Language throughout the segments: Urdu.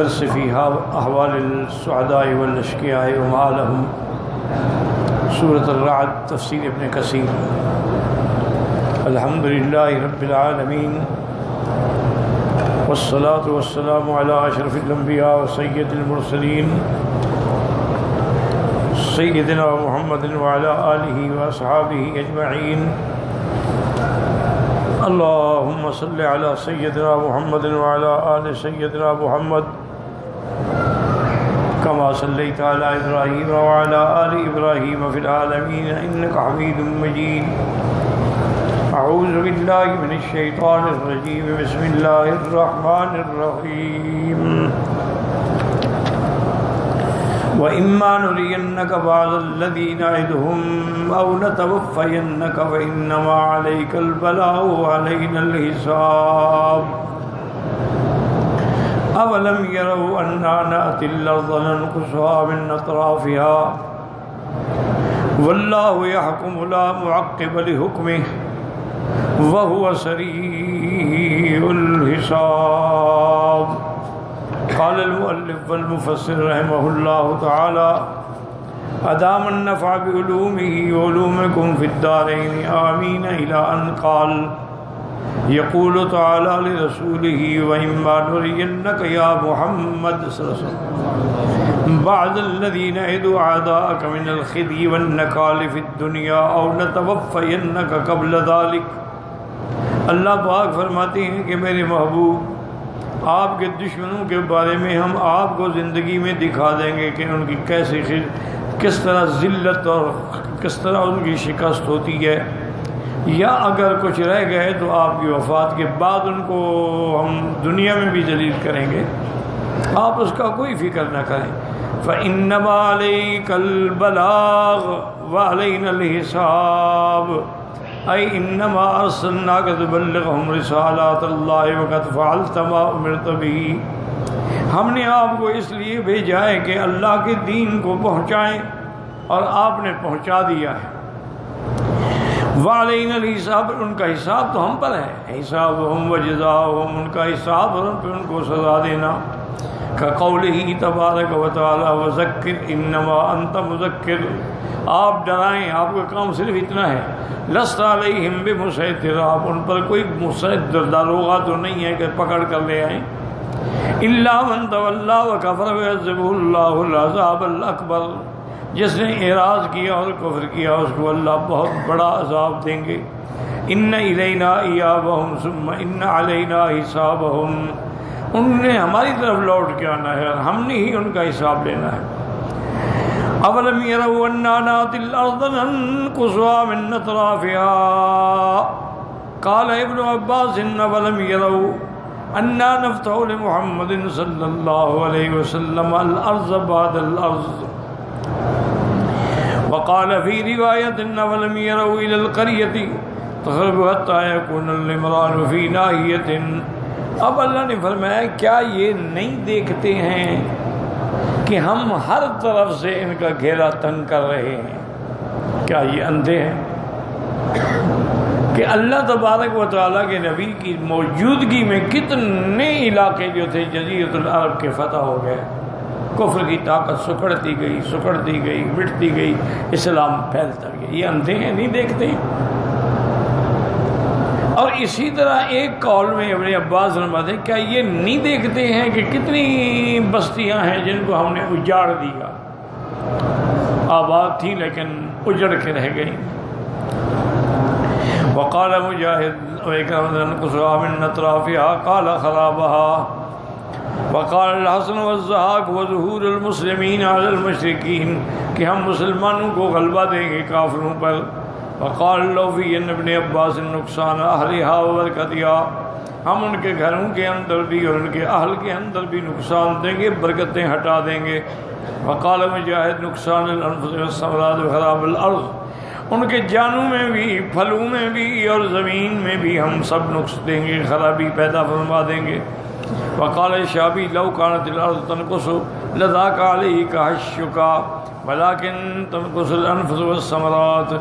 الدرس في أحوال السعداء والأشقياء وما لهم سورة الرعد تفسير ابن كثير. الحمد لله رب العالمين والصلاة والسلام على أشرف الأنبياء وسيد المرسلين سيدنا محمد وعلى آله وأصحابه أجمعين. اللهم صل على سيدنا محمد وعلى آل سيدنا محمد كما صليت على إبراهيم وعلى آل إبراهيم في العالمين إنك حميد مجيد. أعوذ بالله من الشيطان الرجيم. بسم الله الرحمن الرحيم. وإما نرينك بعض الذين نعدهم أو نتوفينك فإنما عليك البلاغ وعلينا الحساب. أولم يروا أنا نأتي الأرض ننقصها من أطرافها والله يحكم لا معقب لحكمه وهو سريع الحساب. قال المؤلف والمفسر رحمه الله تعالى أدام النفع بعلومه وعلومكم في الدارين آمين إلى أن قال يقول تعالى لرسوله وإما نرينك يا محمد صلى الله عليه وسلم بعد الذين نعدوا أعداءك من الخزي والنكال في الدنيا أو نتوفينك قبل ذلك. اللہ پاک فرماتے ہیں کہ میرے محبوب آپ کے دشمنوں کے بارے میں ہم آپ کو زندگی میں دکھا دیں گے کہ ان کی کس طرح ذلت اور کس طرح ان کی شکست ہوتی ہے، یا اگر کچھ رہ گئے تو آپ کی وفات کے بعد ان کو ہم دنیا میں بھی ذلیل کریں گے. آپ اس کا کوئی فکر نہ کریں. فَإِنَّمَا عَلَيْكَ الْبَلَاغُ وَعَلَيْنَا الْحِسَابُ أي إنما أرسلناك تبلغهم رسالات الله وقد فعلت ما أمرت به. ہم نے آپ کو اس لیے بھیجا ہے کہ اللہ کے دین کو پہنچائیں اور آپ نے پہنچا دیا ہے. وعلينا الحساب، ان کا حساب تو ہم پر ہے. حسابهم وجزاؤهم، ان کا حساب اور ان پہ ان کو سزا دینا. كقوله تبارك وتعالى وذكر إنما أنت مذكر. آپ ڈرائیں، آپ کا کام صرف اتنا ہے. لست علیہم بمسیطر، آپ ان پر کوئی مسیطر داروغہ تو نہیں ہے کہ پکڑ کر لے آئیں. الا من تولی وکفر فیعذبہ اللہ العذاب الاکبر، جس نے اعراض کیا اور کفر کیا اس کو اللہ بہت بڑا عذاب دیں گے. ان الینا ایابہم ثم ان علینا حسابہم، انہوں نے ہماری طرف لوٹ کے آنا ہے اور ہم نے ہی ان کا حساب لینا ہے. اولم يروا أنا نأتي الأرض ننقصها من أطرافها قال ابن عباس اولم يروا أنا نفتح لمحمد صلى الله عليه وسلم الأرض بعد الأرض. وقال في رواية اولم يروا إلى القرية تخرب حتى يكون العمران في ناحية. اب اللہ نے فرمایا کیا یہ نہیں دیکھتے ہیں کہ ہم ہر طرف سے ان کا گھیرا تنگ کر رہے ہیں؟ کیا یہ اندھے ہیں کہ اللہ تبارک و تعالیٰ کے نبی کی موجودگی میں کتنے علاقے جو تھے جزیرۃ العرب کے فتح ہو گئے، کفر کی طاقت سکڑتی گئی مٹتی گئی، اسلام پھیلتا گیا. یہ اندھے ہیں، نہیں دیکھتے ہیں؟ اور اسی طرح ایک قول میں ابن عباس فرماتے ہیں کیا یہ نہیں دیکھتے ہیں کہ کتنی بستیاں ہیں جن کو ہم نے اجاڑ دیا، آباد تھی لیکن اجڑ کے رہ گئیں. وقال مجاہد انقصها من اطرافها قال خرابها. وقال الحسن والضحاک وظہور المسلمین علی المشرکین، کہ ہم مسلمانوں کو غلبہ دیں گے کافروں پر. وقال لو فی ابن عباس نقصان اہلہا وبرکتہا، ہم ان کے گھروں کے اندر بھی اور ان کے اہل کے اندر بھی نقصان دیں گے، برکتیں ہٹا دیں گے. وقال مجاہد نقصان الانفس والثمرات وخراب الارض، ان کے جانوں میں بھی، پھلوں میں بھی اور زمین میں بھی ہم سب نقص دیں گے، خرابی پیدا فرما دیں گے. وقال شابی لو كانت الارض تنقص لذاك عليك حشك ولكن تنقص الانفس والثمرات.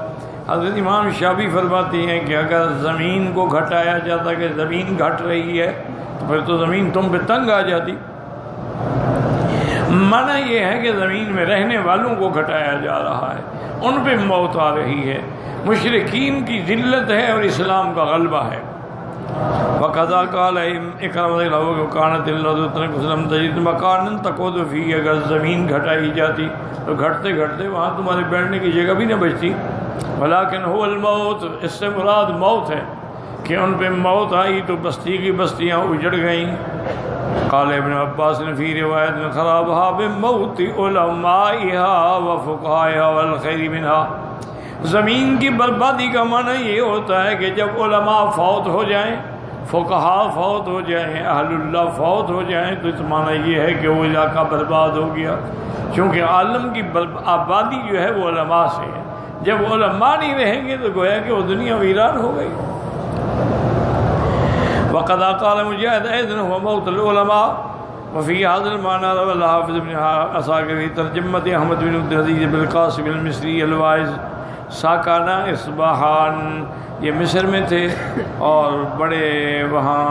حضرت امام شافعی فرماتے ہیں کہ اگر زمین کو گھٹایا جاتا کہ زمین گھٹ رہی ہے تو پھر تو زمین تم پہ تنگ آ جاتی. معنی یہ ہے کہ زمین میں رہنے والوں کو گھٹایا جا رہا ہے، ان پہ موت آ رہی ہے، مشرکین کی ذلت ہے اور اسلام کا غلبہ ہے۔ وَقَذَا قَالَ اِكْرَمَ اللَّهُ وَكَانَتِ الْأَرْضُ تَنْقُصُ تَجِدُ مَكَانًا تَقْعُدُ فِيهِ، اگر زمین گھٹائی جاتی تو گھٹتے گھٹتے وہاں تمہارے بیٹھنے کی جگہ بھی نہ بچتی۔ وَلَكِنْ هُوَ الْمَوْتُ، اس سے مراد موت ہے کہ ان پہ موت آئی تو بستی کی بستیاں اجڑ گئیں۔ قال ابن عباس فی روایت خرابها بموت علمائها وفقهائها والخیر منها، زمین کی بربادی کا معنی یہ ہوتا ہے کہ جب علماء فوت ہو جائیں، فقہاء فوت ہو جائیں، اہل اللہ فوت ہو جائیں، تو اس معنی یہ ہے کہ وہ علاقہ برباد ہو گیا، کیونکہ عالم کی آبادی جو ہے وہ علماء سے ہے۔ جب علماء نہیں رہیں گے تو گویا کہ وہ دنیا ویران ہو گئی۔ وقد قال مجاہد ایضا هو موت العلماء وفي هذا المعنى روى الحافظ ابن عساکر في ترجمة احمد بن عبد العزيز بالقاسم المصری الواعظ ساکانہ اصبہان، یہ مصر میں تھے اور بڑے وہاں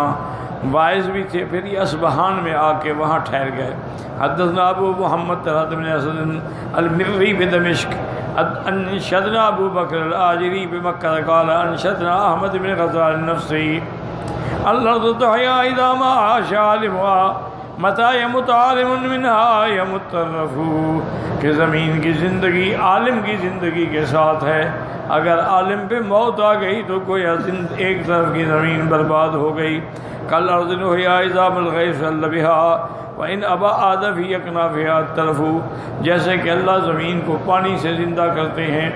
واعظ بھی تھے، پھر یہ اصبہان میں آ کے وہاں ٹھہر گئے۔ حدثنا ابو محمد طلحة بن اسد المری بدمشق انشدنا ابو بکر الآجری بمکہ قال انشدنا احمد بن غزال النفسی الارض تحیا اذا ما عاش عالمها متى يمت عالم منها يمت الرفو، کہ زمین کی زندگی عالم کی زندگی کے ساتھ ہے، اگر عالم پہ موت آ گئی تو گویا ایک طرف کی زمین برباد ہو گئی۔ کالارض تحیا اذا ما الغیث حل بها وَإِنْ أَبَا آدَ فِي أَكْنَافِهَا التَّلَفُ، جیسے کہ اللہ زمین کو پانی سے زندہ کرتے ہیں،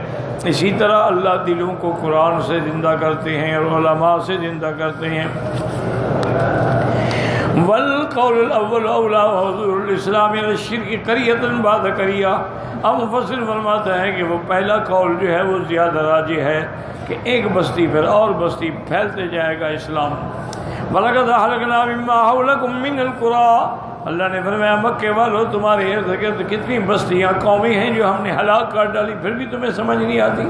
اسی طرح اللہ دلوں کو قرآن سے زندہ کرتے ہیں اور علماء سے زندہ کرتے ہیں۔ وَالْقَوْلُ الْأَوَّلُ أَوْلَى وَحُضُورُ الْإِسْلَامِ عَلَى الشِّرْكِ قَرِيَةً بَعْدَ قَرِيَةٍ، اب مفسر فرماتا ہے کہ وہ پہلا قول جو ہے وہ زیادہ راجح ہے کہ ایک بستی پھر اور بستی پھیلتے جائے گا اسلام۔ وَلَقَدْ أَهْلَكْنَا مِمَّا حَوْلَكُم مِّنَ الْقُرَىٰ، اللہ نے فرمایا مکے والو تمہارے ارد گرد کتنی بستیاں قومی ہیں جو ہم نے ہلاک کر ڈالی، پھر بھی تمہیں سمجھ نہیں آتی۔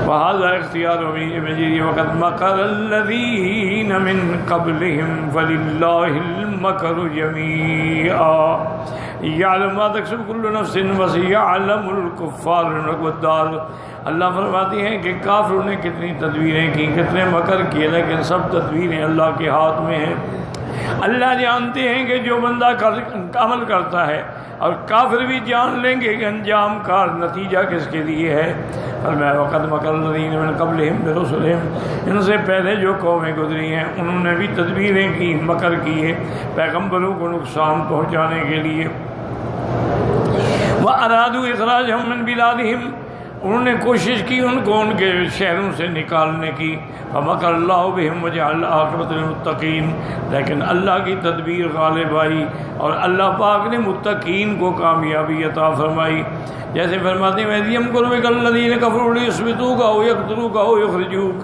وَهَذَا اخْتِيَارُ مِجِرِ وَقَدْ مَكَرَ الَّذِينَ مِن قَبْلِهِمْ فَلِلَّهِ الْمَكْرُ جَمِيعًا يَعْلَمُ مَا تَكْسِبُ كُلُّ نَفْسٍ وَسَيَعْلَمُ الْكُفَّارُ الدَّارَ، اللہ فرماتی ہیں کہ کافروں نے کتنی تدبیریں کی، کتنے مکر کیے، لیکن سب تدبیریں اللہ کے ہاتھ میں ہیں۔ اللہ جانتے ہیں کہ جو بندہ عمل کرتا ہے، اور کافر بھی جان لیں گے کہ انجام کار نتیجہ کس کے لیے ہے۔ فرمایا وَقَدْ مَكَرَ الَّذِينَ مِن قَبْلِهِمْ بِرُسُلِهِمْ، ان سے پہلے جو قومیں گزری ہیں انہوں نے بھی تدبیریں کی، مکر کیے پیغمبروں کو نقصان پہنچانے کے لیے۔ وَأَرَادُوا إِخْرَاجَهُم مِّن بِلَادِهِمْ، انہوں نے کوشش کی ان کو ان کے شہروں سے نکالنے کی۔ فَمَكَرَ اللَّهُ بِهِمْ وَجَعَلَ الْعَاقِبَةَ لِلْمُتَّقِينَ، لیکن اللہ کی تدبیر غالب آئی اور اللہ پاک نے متقین کو کامیابی عطا فرمائی۔ جیسے فرماتے ہیں وَإِذْ يَمْكُرُ بِكَ الَّذِينَ كَفَرُوا لِيُثْبِتُوكَ أَوْ يَقْتُلُوكَ أَوْ يُخْرِجُوكَ،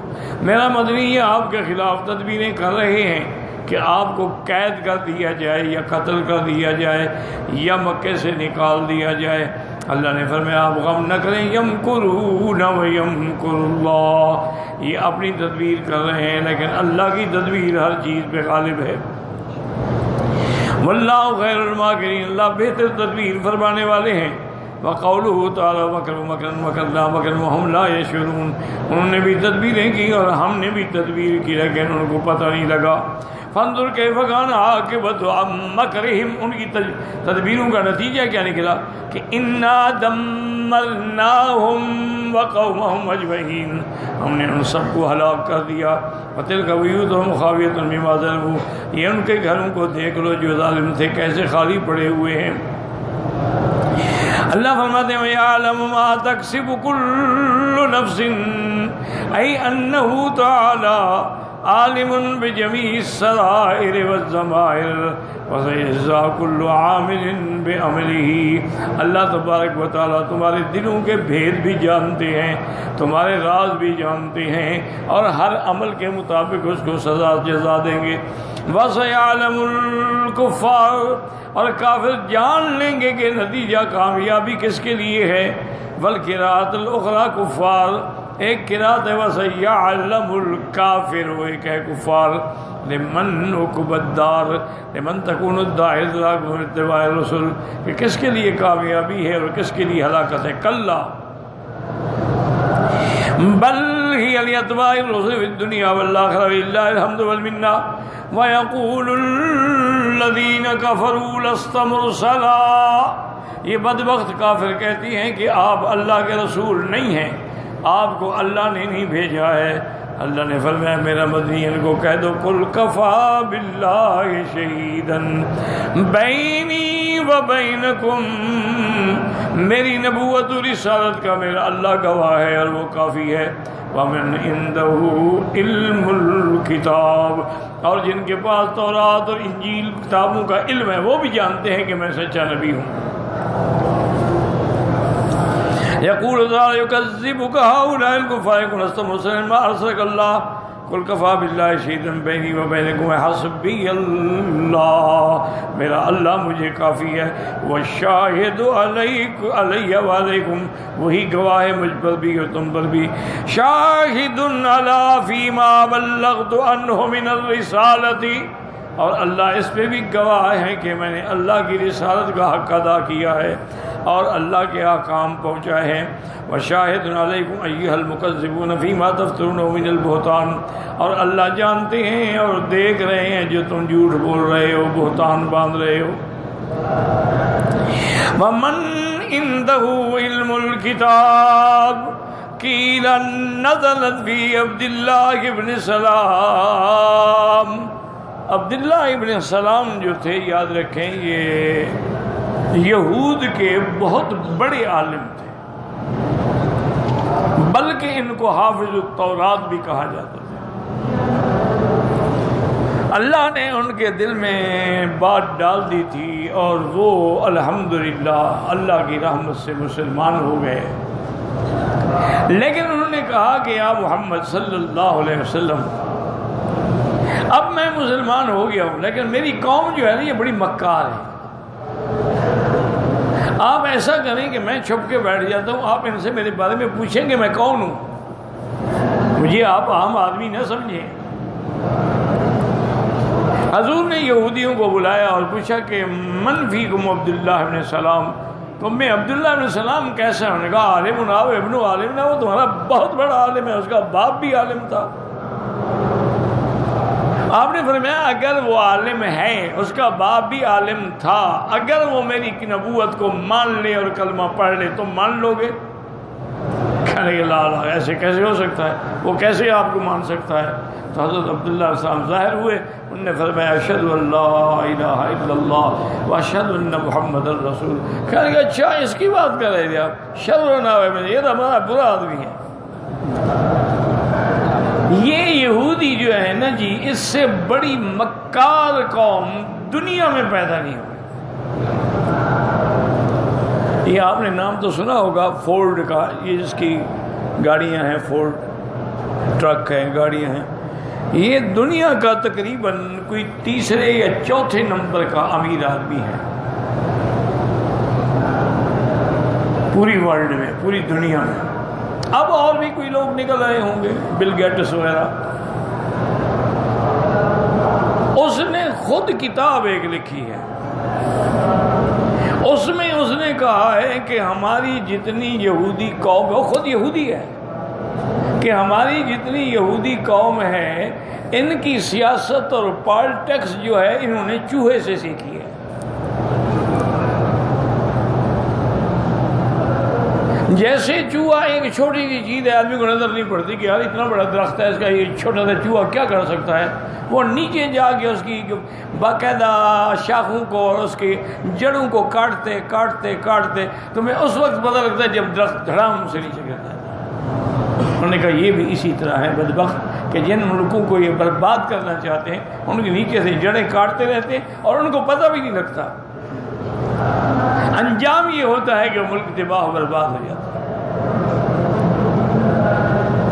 میرا مدنی یہ آپ کے خلاف تدبیریں کر رہے ہیں کہ آپ کو قید کر دیا جائے یا قتل کر دیا جائے یا مکے سے نکال دیا جائے۔ اللہ نے فرمایا آپ غم نہ کریں، یمکرون ویمکر اللہ، یہ اپنی تدبیر کر رہے ہیں لیکن اللہ کی تدبیر ہر چیز پہ غالب ہے۔ واللہ خیر الماکرین، اللہ بہتر تدبیر فرمانے والے ہیں۔ وقولہ تعالی مکروا مکرا مکرنا مکرا وہم لا یشعرون، انہوں نے بھی تدبیریں کی اور ہم نے بھی تدبیر کی لیکن ان کو پتہ نہیں لگا۔ فانظر کیف کان عاقبۃ مکرہم، ان کی تدبیروں کا نتیجہ کیا نکلا کہ انا دمرناہم وقومہم اجمعین، ہم نے ان سب کو ہلاک کر دیا۔ وتلک بیوتہم خاویۃ بما ظلموا، یہ ان کے گھروں کو دیکھ لو جو ظالم تھے کیسے خالی پڑے ہوئے ہیں۔ اللہ فرماتے ہیں یعلم ما تکسب کل نفس، ای انہ تعالی عالم بجمیع السرائر والضمائر وسیجزی کل عامل بعملہ، اللہ تبارک و تعالیٰ تمہارے دلوں کے بھید بھی جانتے ہیں، تمہارے راز بھی جانتے ہیں اور ہر عمل کے مطابق اس کو سزا جزا دیں گے۔ وسیعلم الکفار، اور کافر جان لیں گے کہ نتیجہ کامیابی کس کے لیے ہے۔ والقراءۃ الاخری کفار، ایک قرات ہے وَسَيَعْلَمُ الْكَافِرُ، ایک ہے کفار لمن عقبى الدار لمن تكون الدائرة عقب اتباع الرسل، کہ کس کے لیے کامیابی ہے اور کس کے لیے ہلاکت ہے. کلا بل هي لاتباع الرسل في الدنيا والآخرة لله الحمد والمنة. ويقول الذين كفروا لست مرسلا، یہ بدبخت کافر کہتی ہیں کہ آپ اللہ کے رسول نہیں ہیں، آپ کو اللہ نے نہیں بھیجا ہے. اللہ نے فرمایا میرا مدنی ان کو کہہ دو قل کفا باللہ شہیدا بینی و بینکم، میری نبوت و رسالت کا میرا اللہ گواہ ہے اور وہ کافی ہے. ومن عنده علم الکتاب، اور جن کے پاس تورات اور انجیل کتابوں کا علم ہے وہ بھی جانتے ہیں کہ میں سچا نبی ہوں. یقول یکذبک ہؤلاء الکفار لست مرسلا ما ارسلک اللہ قل کفی باللہ شہیدا بینی و بینکم حسبی اللہ، میرا اللہ مجھے کافی ہے. والشاہد علی وعلیکم، وہی گواہ ہے مجھ پر بھی اور تم پر بھی. شاہد علی فیما بلغت عنہ من الرسالۃ، اور اللہ اس پہ بھی گواہ ہے کہ میں نے اللہ کی رسالت کا حق ادا کیا ہے اور اللہ کے احکام پہنچائے ہیں. وشاہد علیکم ایھا المکذبون فیما تفترون من البہتان، اور اللہ جانتے ہیں اور دیکھ رہے ہیں جو تم جھوٹ بول رہے ہو، بہتان باندھ رہے ہو. ومن عنده علم الکتاب قیل نزلت فی عبد اللہ ابن سلام. عبداللہ ابن سلام جو تھے، یاد رکھیں یہ یہود کے بہت بڑے عالم تھے، بلکہ ان کو حافظ التورات بھی کہا جاتا تھا. اللہ نے ان کے دل میں بات ڈال دی تھی اور وہ الحمدللہ اللہ کی رحمت سے مسلمان ہو گئے. لیکن انہوں نے کہا کہ یا محمد صلی اللہ علیہ وسلم، اب میں مسلمان ہو گیا ہوں لیکن میری قوم جو ہے نا یہ بڑی مکار ہے. آپ ایسا کریں کہ میں چھپ کے بیٹھ جاتا ہوں، آپ ان سے میرے بارے میں پوچھیں کہ میں کون ہوں، مجھے آپ عام آدمی نہ سمجھیں. حضور نے یہودیوں کو بلایا اور پوچھا کہ من فیکم عبداللہ ابن سلام، تم میں عبداللہ ابن سلام کیسا ہے؟ انہوں نے کہا عالم نہ ابن عالم نہ، وہ تمہارا بہت بڑا عالم ہے، اس کا باپ بھی عالم تھا. آپ نے فرمایا اگر وہ عالم ہے، اس کا باپ بھی عالم تھا، اگر وہ میری نبوت کو مان لے اور کلمہ پڑھ لے تو مان لو گے؟ کہنے کے لا ایسے کیسے ہو سکتا ہے، وہ کیسے آپ کو مان سکتا ہے؟ تو حضرت عبداللہ علیہ السلام ظاہر ہوئے، انہوں نے فرمایا اشہد ان لا الہ الا اللہ واشہد ان محمد الرسول. کہنے کہ اچھا اس کی بات کر رہے تھے آپ، شر نہ ہوئے میں، یہ تو ہمارا برا آدمی ہے. یہ یہودی جو ہے نا جی، اس سے بڑی مکار قوم دنیا میں پیدا نہیں ہوئی. یہ آپ نے نام تو سنا ہوگا فورڈ کا، یہ جس کی گاڑیاں ہیں، فورڈ ٹرک ہیں، گاڑیاں ہیں، یہ دنیا کا تقریباً کوئی تیسرے یا چوتھے نمبر کا امیر آدمی ہے پوری ورلڈ میں، پوری دنیا میں. اب اور بھی کوئی لوگ نکل آئے ہوں گے، بل گیٹس وغیرہ. اس نے خود کتاب ایک لکھی ہے، اس میں اس نے کہا ہے کہ ہماری جتنی یہودی قوم، وہ خود یہودی ہے، کہ ہماری جتنی یہودی قوم ہے ان کی سیاست اور پالیٹکس جو ہے انہوں نے چوہے سے سیکھی ہے. جیسے چوہا ایک چھوٹی سی چیز ہے، آدمی کو نظر نہیں پڑتی کہ یار اتنا بڑا درخت ہے، اس کا یہ چھوٹا سا چوہا کیا کر سکتا ہے. وہ نیچے جا کے اس کی باقاعدہ شاخوں کو اور اس کی جڑوں کو کاٹتے کاٹتے کاٹتے تمہیں اس وقت پتہ لگتا ہے جب درخت دھڑام سے نیچے گرتا ہے. انہوں نے کہا یہ بھی اسی طرح ہے بدبخت کہ جن ملکوں کو یہ برباد کرنا چاہتے ہیں ان کے نیچے سے جڑیں کاٹتے رہتے ہیں اور ان کو پتہ بھی نہیں لگتا. انجام یہ ہوتا ہے کہ ملک تباہ و برباد ہو جاتا ہے.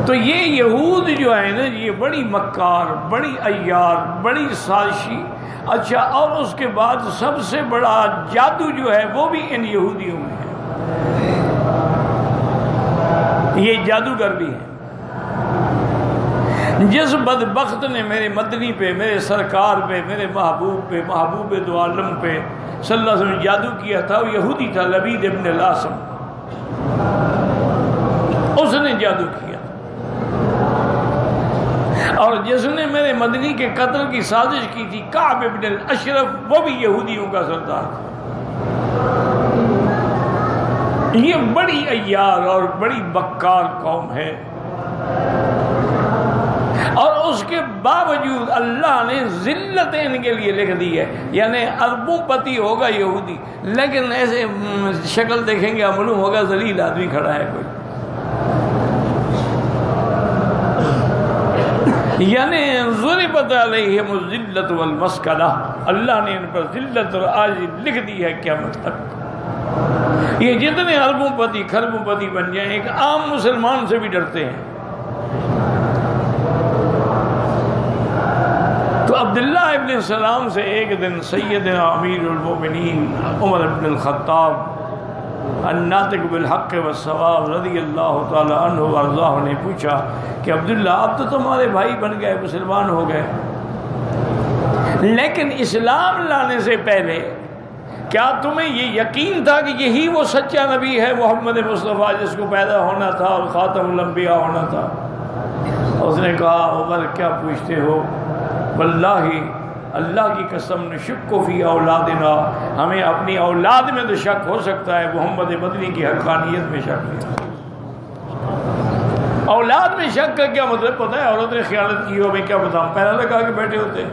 تو یہ یہود جو ہے نا یہ بڑی مکار، بڑی عیار، بڑی سازشی. اچھا، اور اس کے بعد سب سے بڑا جادو جو ہے وہ بھی ان یہودیوں میں ہے. یہ جادوگر بھی ہیں. جس بدبخت نے میرے مدنی پہ، میرے سرکار پہ، میرے محبوب پہ، محبوب دو عالم پہ صلی اللہ علیہ وسلم جادو کیا تھا، وہ یہودی تھا، لبید ابن الاسم، اس نے جادو کیا۔ اور جس نے میرے مدنی کے قتل کی سازش کی تھی، کعب ابن الاشرف، وہ بھی یہودیوں کا سردار تھا۔ یہ بڑی عیار اور بڑی بکار قوم ہے، اور اس کے باوجود اللہ نے ذلت ان کے لیے لکھ دی ہے، یعنی اربوں پتی ہوگا یہودی، لیکن ایسے شکل دیکھیں گے معلوم ہوگا ذلیل آدمی کھڑا ہے کوئی، یعنی ضربت علیہم الذلۃ والمسکنہ، اللہ نے ان پر ذلت اور عاجزی لکھ دی ہے قیامت تک۔ یہ جتنے اربوں پتی کھربوں پتی بن جائیں، ایک عام مسلمان سے بھی ڈرتے ہیں۔ تو عبداللہ ابن السلام سے ایک دن سیدنا امیر المؤمنین عمر بن الخطاب الناطق بالحق والصواب رضی اللہ تعالی عنہ وارضاہ نے پوچھا کہ عبداللہ اب تو تمہارے بھائی بن گئے، مسلمان ہو گئے، لیکن اسلام لانے سے پہلے کیا تمہیں یہ یقین تھا کہ یہی وہ سچا نبی ہے محمد مصطفیٰ جس کو پیدا ہونا تھا اور خاتم الانبیاء ہونا تھا؟ اس نے کہا عمر کیا پوچھتے ہو، واللہ اللہ کی قسم نشک فی اولادنا، ہمیں اپنی اولاد میں تو شک ہو سکتا ہے، محمد مدنی کی حقانیت میں شک نہیں۔ اولاد میں شک کا کیا مطلب پتہ ہے؟ عورت نے خیانت کی ہو، میں کیا بتاؤں، پہلا لگا کے بیٹھے ہوتے ہیں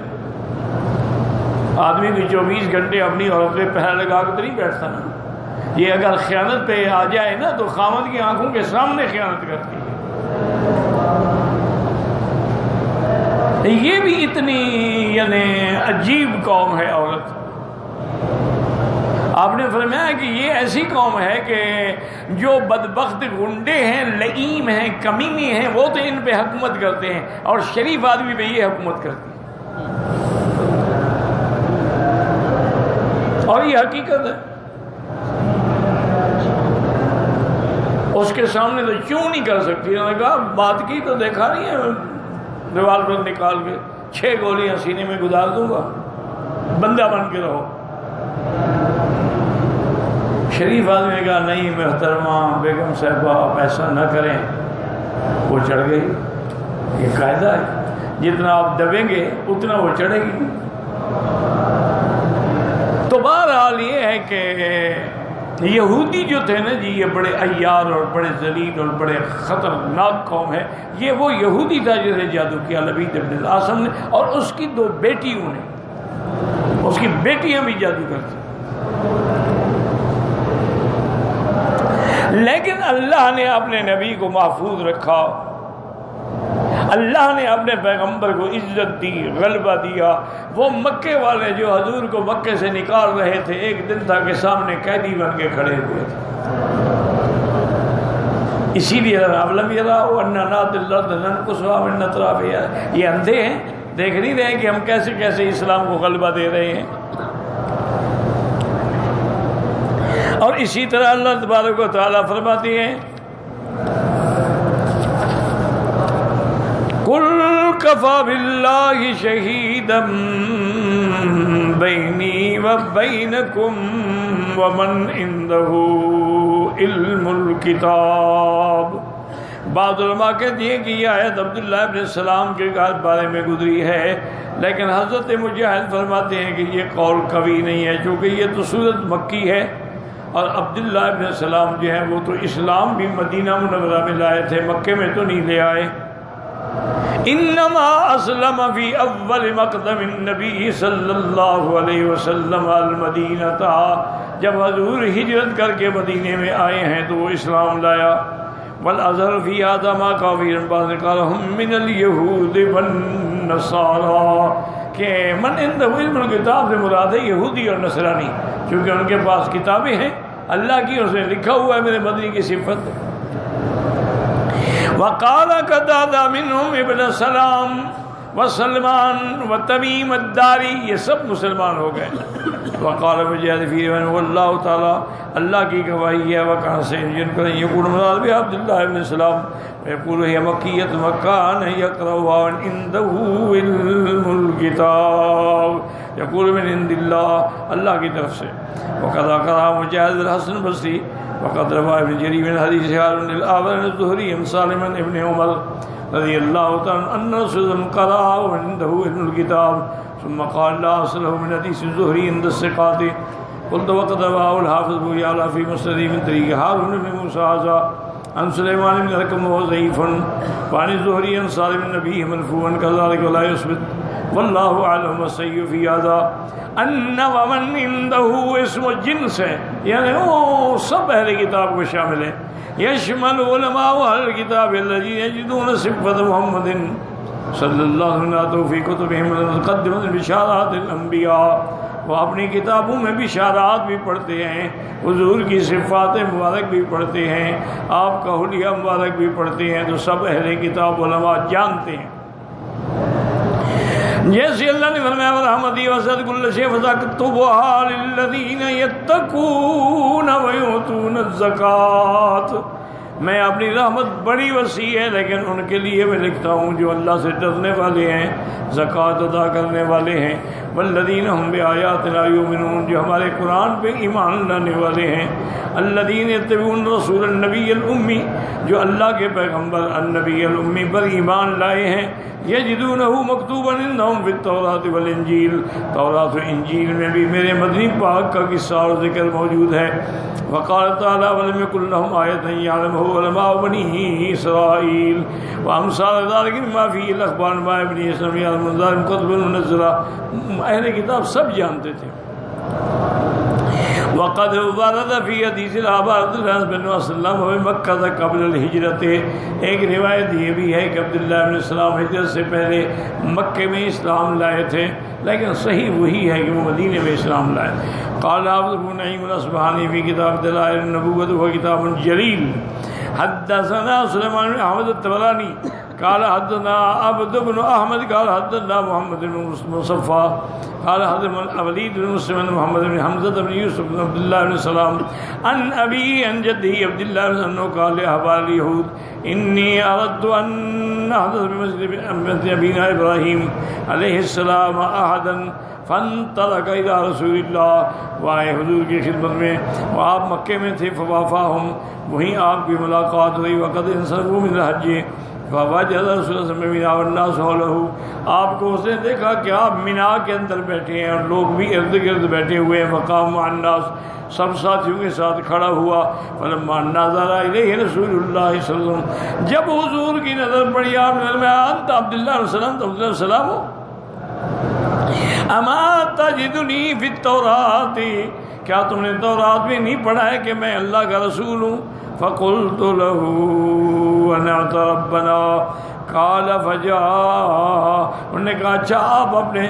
آدمی بھی 24 گھنٹے اپنی عورت پہ پہلا لگا کے تو نہیں بیٹھتا نا۔ یہ اگر خیانت پہ آ جائے نا تو خامد کی آنکھوں کے سامنے خیانت کرتی ہے۔ یہ بھی اتنی یعنی عجیب قوم ہے عورت۔ آپ نے فرمایا کہ یہ ایسی قوم ہے کہ جو بدبخت گنڈے ہیں، لئیم ہیں، کمینے ہیں، وہ تو ان پہ حکومت کرتے ہیں، اور شریف آدمی پہ یہ حکومت کرتی ہے۔ اور یہ حقیقت ہے، اس کے سامنے تو کیوں نہیں کر سکتی؟ انہوں نے کہا بات کی تو دیکھا نہیں ہے، ریوالور نکال کے 6 گولیاں سینے میں گزار دوں گا، بندہ بن کے رہو۔ شریف آدمی نے کہا نہیں محترمہ بیگم صاحبہ آپ ایسا نہ کریں، وہ چڑھ گئی۔ یہ قاعدہ ہے، جتنا آپ دبیں گے اتنا وہ چڑھے گی۔ تو بہرحال یہ ہے کہ یہودی جو تھے نا جی، یہ بڑے عیار اور بڑے ذلیل اور بڑے خطرناک قوم ہے۔ یہ it یہودی تھا جسے جادو کیا لبید ابن الاسم نے، اور اس کی 2 بیٹیوں نے، اس کی بیٹیاں بھی جادو کرتی۔ لیکن اللہ نے اپنے نبی کو محفوظ رکھا، اللہ نے اپنے پیغمبر کو عزت دی، غلبہ دیا۔ وہ مکے والے جو حضور کو مکے سے نکال رہے تھے، ایک دن تھا کہ سامنے قیدی بن کے کھڑے ہوئے تھے۔ اسی لیے اولم یراؤ انا ناتی الارض ننقصها من اطرافها، یہ اندھے ہیں، دیکھ نہیں رہے کہ ہم کیسے کیسے اسلام کو غلبہ دے رہے ہیں۔ اور اسی طرح اللہ تبارک و تعالیٰ فرماتے ہیں قُلْ كَفَى بِاللَّهِ شَهِيدًا بَيْنِي وَبَيْنَكُمْ وَمَنْ عِنْدَهُ عِلْمُ الْكِتَابِ۔ بعض علماء کہتے ہیں کہ یہ آیت عبداللہ ابن السلام کے بارے میں گزری ہے، لیکن حضرت مجاہد فرماتے ہیں کہ یہ قول قوی نہیں ہے، چونکہ یہ تو سورت مکی ہے، اور عبداللہ ابن السلام جو ہیں وہ تو اسلام بھی مدینہ منورہ میں لائے تھے، مکے میں تو نہیں لے آئے۔ انما اسلم فی اول مقدم النبی صلی اللہ علیہ وسلم المدینہ، جب حضور ہجرت کر کے مدینے میں آئے ہیں تو وہ اسلام لایا۔ والازہر فی ھذا ما کافر بعض قالهم من اليہود والنصارى، کہ من عنده علم الکتاب سے مراد ہے یہودی اور نصرانی، کیونکہ ان کے پاس کتابیں ہیں اللہ کی، اس نے لکھا ہوا ہے میرے مدنی کی صفت۔ وقال قتادہ منهم ابن سلام، وسلمان وتمیم الداری، یہ سب مسلمان ہو گئے. وقال مجاہد فی واللہ تعالی، اللہ کی گواہی ہے وکان سے جن کو یقول مراد بھی عبداللہ ابن السلام یقول ہی مکیت مکان یقرؤ عنده علم الکتاب یقول من عند اللہ، اللہ کی طرف سے. وقد قرأ مجاہد الحسن بصری وقد روى ابن جرير من حديث هارون الأعور الزهري عن سالم ابن عمر رضي الله تعالى أن رسول الله قرأ وعنده علم الكتاب ثم قال لا أصل له من حديث الزهري عند الثقات. قلت وقد رواه الحافظ ابو يعلى في مسند من طريق هارون بن موسى هذا عن سليمان بن الحكم وهو ضعيف وعن الزهري عن سالم النبي مرفوعا كذلك ولا يثبت والله اعلم. الصحيح في هذا ان ومن عنده اسم الجنس ہے، یعنی وہ سب اہل کتاب کو شامل ہے. یشمل علماء اہل کتاب الذين يجدون صفة محمد صلی اللہ علیہ وسلم فی کتبهم المتقدمة بشارات الانبیاء، وہ اپنی کتابوں میں بشارات بھی پڑھتے ہیں، حضور کی صفات مبارک بھی پڑھتے ہیں، آپ کا حلیہ مبارک بھی پڑھتے ہیں. تو سب اہل کتاب علماء جانتے ہیں. جیسے اللہ نے فرمایا ورحمتی وسعت کل شیء فساکتبها للذین یتقون ویؤتون الزکاۃ، میں اپنی رحمت بڑی وسیع ہے لیکن ان کے لیے میں لکھتا ہوں جو اللہ سے ڈرنے والے ہیں، زکوٰۃ ادا کرنے والے ہیں. والذین هم بآیاتنا یؤمنون، جو ہمارے قرآن پہ ایمان لانے والے ہیں. الذین یتبعون رسول النبی الامی، جو اللہ کے پیغمبر النبی الامی پر ایمان لائے ہیں. یجدونہ مکتوبا عندہم فی التوراۃ والانجیل، تورات و انجیل میں بھی میرے مدنی پاک کا قصہ اور ذکر موجود ہے. وقال تعالی ولم یکن لہم آیۃ یعلمہ علماء بنی اسرائیل وامثال ذلک مما فیہ الاخبار ما ابن اسماعیل المنذر کتب منزلہ، اہل کتاب سب جانتے تھے. وقد ورد فی حدیث الآباء عبداللہ بن مسلم مکہ قبل الہجرت، ایک روایت یہ بھی ہے کہ عبداللہ بن السلام ہجرت سے پہلے مکے میں اسلام لائے تھے، لیکن صحیح وہی ہے کہ وہ مدینے میں اسلام لائے. قال حافظ ابو نعیم الاصبہانی فی کتاب دلائل النبوۃ و کتاب جلیل حدثنا سلیمان بن احمد الطبرانی قال حدثنا عبد بن احمد قال حدثنا محمد بن مصفى قال حدثنا ولید بن مسلم بن محمد بن حمزہ بن یوسف بن عبداللہ بن سلام عن ابی عن جدی عبداللہ بن انہ قال لاحبار اليہود انی اردت ان احدث بمسجد ابینا ابراہیم علیہ السلام احدا فانطلق الى رسول اللہ، وہ آئے حضور کی خدمت میں، وہ آپ مکے میں تھے. فوافاہم، وہیں آپ کی ملاقات ہوئی. وقد انصرفوا من الحج فوجد رسول اللہ منا والناس حولہ، آپ کو اس نے دیکھا کہ آپ مینا کے اندر بیٹھے ہیں اور لوگ بھی ارد گرد بیٹھے ہوئے ہیں. فقام مع الناس، سب ساتھیوں کے ساتھ کھڑا ہوا. فلما نظر الیہ رسول اللہ صلی اللہ علیہ وسلم، جب حضور کی نظر پڑی آپ نے فرمایا انت عبداللہ علیہ السلام، تو عبداللہ علیہ السلام ہو. اما تجدنی فی التوراۃ، کیا تم نے تورات میں نہیں پڑھا ہے کہ میں اللہ کا رسول ہوں؟ فقلت له ونعت ربنا قال فجاء، انہوں نے کہا اچھا آپ اپنے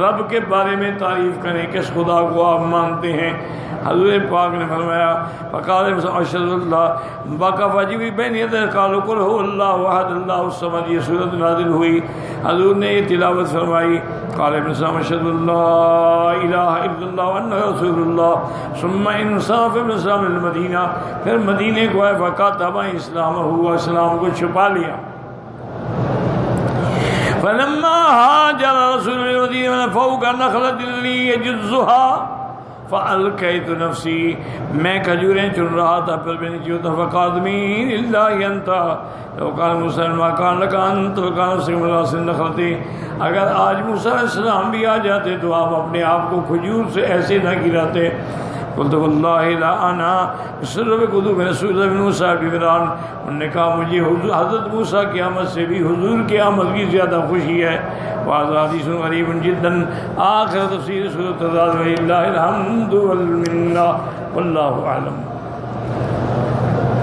رب کے بارے میں تعریف کریں، کس خدا کو آپ مانتے ہیں؟ حضور پاک نے فرمایا فقال اشهد اللہ باقا واجبی بین یدیہ قالوا قل هو اللہ احد اللہ الصمد، یہ صورت نازل ہوئی. حضور نے یہ تلاوت فرمائی. قال ابن سلام اشهد اللہ الہ الا اللہ وان رسول اللہ. ثم انصرف ابن سلام المدینہ، پھر مدینے کو آئے. فکتب اسلام ہوا، اسلام کو چھپا لیا. فلما هاجر رسول المدینہ فوق نخلة لی یجزها فألقیت نفسی، میں کھجوریں چن رہا تھا پھر میں نہیں چوتا. فقادمین اللہ انتا لو کان موسیٰ ما کان لکا انت وکان سکم اللہ سن نخلتی، اگر آج موسیٰ علیہ السلام بھی آ جاتے تو آپ اپنے آپ کو کھجور سے ایسے نہ گراتے. قلت واللہ لا انا بسر بقدوم رسول اللہ بن موسیٰ بمران، انہوں نے کہا مجھے حضرت موسیٰ کی آمد سے بھی حضور کی آمد کی زیادہ خوشی ہے. وهذا حدیث غریب جدا. آخر تفسیر سورۃ الرعد وللہ الحمد والمنہ واللہ اعلم.